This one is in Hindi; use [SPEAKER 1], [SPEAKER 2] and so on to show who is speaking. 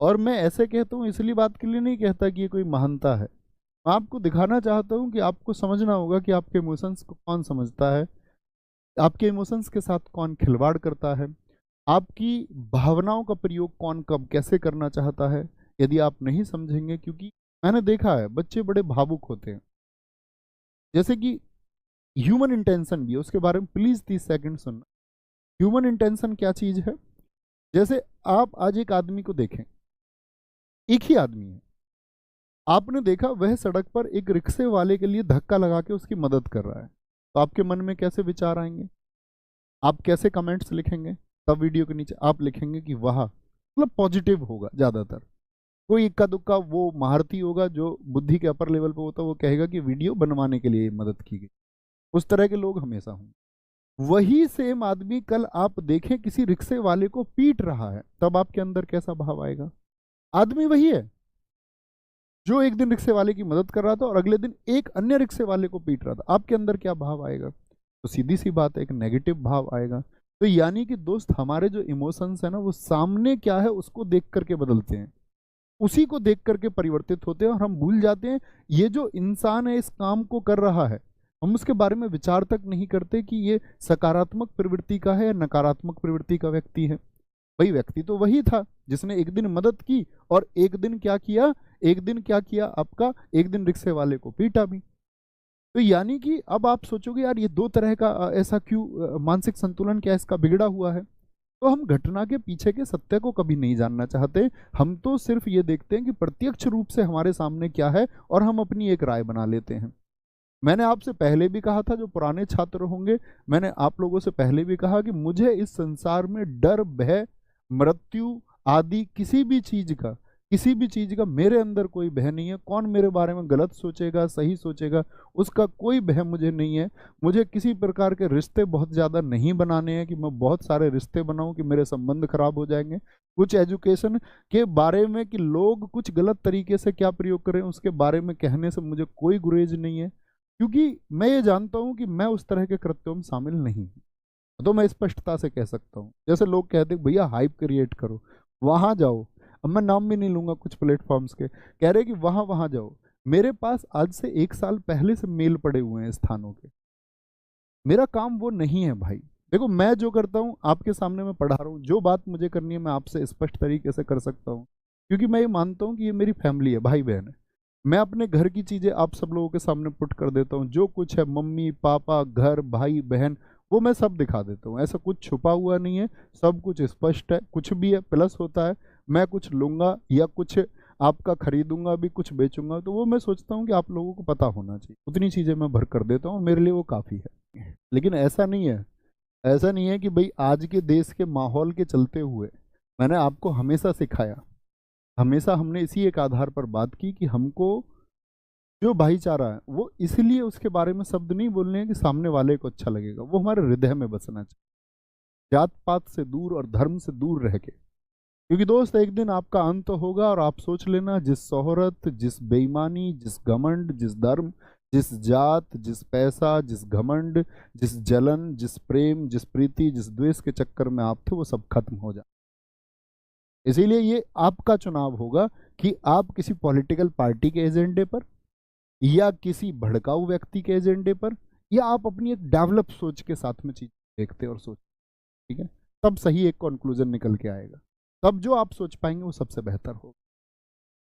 [SPEAKER 1] और मैं ऐसे कहता हूँ इसलिए बात के लिए नहीं कहता कि ये कोई महानता है, मैं आपको दिखाना चाहता हूँ कि आपको समझना होगा कि आपके इमोशंस को कौन समझता है, आपके इमोशंस के साथ कौन खिलवाड़ करता है, आपकी भावनाओं का प्रयोग कौन कब कैसे करना चाहता है। यदि आप नहीं समझेंगे, क्योंकि मैंने देखा है बच्चे बड़े भावुक होते हैं, जैसे कि ह्यूमन इंटेंशन भी है, उसके बारे में प्लीज 30 सेकंड सुनना। ह्यूमन इंटेंशन क्या चीज है? जैसे आप आज एक आदमी को देखें, एक ही आदमी है, आपने देखा वह सड़क पर एक रिक्शे वाले के लिए धक्का लगा के उसकी मदद कर रहा है, तो आपके मन में कैसे विचार आएंगे? आप कैसे कमेंट्स लिखेंगे? तब वीडियो के नीचे आप लिखेंगे कि वाह, मतलब पॉजिटिव होगा ज्यादातर। कोई इक्का दुक्का वो महारथी होगा जो बुद्धि के अपर लेवल पे होता है, वो कहेगा कि वीडियो बनवाने के लिए मदद की गई। उस तरह के लोग हमेशा होंगे। वही सेम आदमी कल आप देखें किसी रिक्शे वाले को पीट रहा है, तब आपके अंदर कैसा भाव आएगा? आदमी वही है जो एक दिन रिक्शे वाले की मदद कर रहा था और अगले दिन एक अन्य रिक्शे वाले को पीट रहा था, आपके अंदर क्या भाव आएगा? तो सीधी सी बात है, एक नेगेटिव भाव आएगा। तो यानी कि दोस्त, हमारे जो इमोशंस है ना, वो सामने क्या है उसको देख करके बदलते हैं, उसी को देख करके परिवर्तित होते हैं, और हम भूल जाते हैं ये जो इंसान है इस काम को कर रहा है, हम उसके बारे में विचार तक नहीं करते कि ये सकारात्मक प्रवृत्ति का है या नकारात्मक प्रवृत्ति का व्यक्ति है। भाई व्यक्ति तो वही था जिसने एक दिन मदद की, और एक दिन क्या किया, एक दिन क्या किया आपका, एक दिन रिक्शे वाले को पीटा भी। तो यानी कि अब आप सोचोगे यार ये दो तरह का ऐसा क्यों, मानसिक संतुलन क्या इसका बिगड़ा हुआ है? तो हम घटना के पीछे के सत्य को कभी नहीं जानना चाहते, हम तो सिर्फ ये देखते हैं कि प्रत्यक्ष रूप से हमारे सामने क्या है, और हम अपनी एक राय बना लेते हैं। मैंने आपसे पहले भी कहा था, जो पुराने छात्र होंगे, मैंने आप लोगों से पहले भी कहा कि मुझे इस संसार में डर, भय, मृत्यु आदि किसी भी चीज का मेरे अंदर कोई भय नहीं है। कौन मेरे बारे में गलत सोचेगा सही सोचेगा उसका कोई भय मुझे नहीं है। मुझे किसी प्रकार के रिश्ते बहुत ज़्यादा नहीं बनाने हैं कि मैं बहुत सारे रिश्ते बनाऊं कि मेरे संबंध खराब हो जाएंगे। कुछ एजुकेशन के बारे में कि लोग कुछ गलत तरीके से क्या प्रयोग करें उसके बारे में कहने से मुझे कोई गुरेज नहीं है, क्योंकि मैं ये जानता हूं कि मैं उस तरह के कृत्यों में शामिल नहीं हूं। तो मैं स्पष्टता से कह सकता हूं, जैसे लोग कहते हैं भैया हाइप क्रिएट करो, वहां जाओ। अब मैं नाम भी नहीं लूंगा कुछ प्लेटफॉर्म्स के, कह रहे कि वहां वहां जाओ। मेरे पास आज से 1 साल पहले से मेल पड़े हुए हैं स्थानों के। मेरा काम वो नहीं है भाई। देखो मैं जो करता हूँ आपके सामने मैं पढ़ा रहा हूँ, जो बात मुझे करनी है मैं आपसे स्पष्ट तरीके से कर सकता हूँ, क्योंकि मैं ये मानता हूँ कि ये मेरी फैमिली है, भाई बहन है। मैं अपने घर की चीज़ें आप सब लोगों के सामने पुट कर देता हूँ, जो कुछ है मम्मी पापा घर भाई बहन वो मैं सब दिखा देता हूँ। ऐसा कुछ छुपा हुआ नहीं है, सब कुछ स्पष्ट है। कुछ भी है प्लस होता है, मैं कुछ लूंगा या कुछ आपका खरीदूंगा भी, कुछ बेचूंगा, तो वो मैं सोचता हूँ कि आप लोगों को पता होना चाहिए। उतनी चीज़ें मैं भर कर देता हूँ, मेरे लिए वो काफ़ी है। लेकिन ऐसा नहीं है कि भाई आज के देश के माहौल के चलते हुए मैंने आपको हमेशा सिखाया, हमेशा हमने इसी एक आधार पर बात की कि हमको जो भाईचारा है वो इसलिए उसके बारे में शब्द नहीं बोलने हैं कि सामने वाले को अच्छा लगेगा, वो हमारे हृदय में बसना चाहिए, जात पात से दूर और धर्म से दूर रह के। क्योंकि दोस्त एक दिन आपका अंत होगा, और आप सोच लेना, जिस शोहरत, जिस बेईमानी, जिस घमंड, जिस धर्म, जिस जात, जिस पैसा, जिस घमंड, जिस जलन, जिस प्रेम, जिस प्रीति, जिस द्वेष के चक्कर में आप थे, वो सब खत्म हो जाए। इसीलिए ये आपका चुनाव होगा कि आप किसी पॉलिटिकल पार्टी के एजेंडे पर, या किसी भड़काऊ व्यक्ति के एजेंडे पर, या आप अपनी एक डेवलप सोच के साथ में चीज देखते और सोच, ठीक है? तब सही एक कंक्लूजन निकल के आएगा, तब जो आप सोच पाएंगे वो सबसे बेहतर होगा।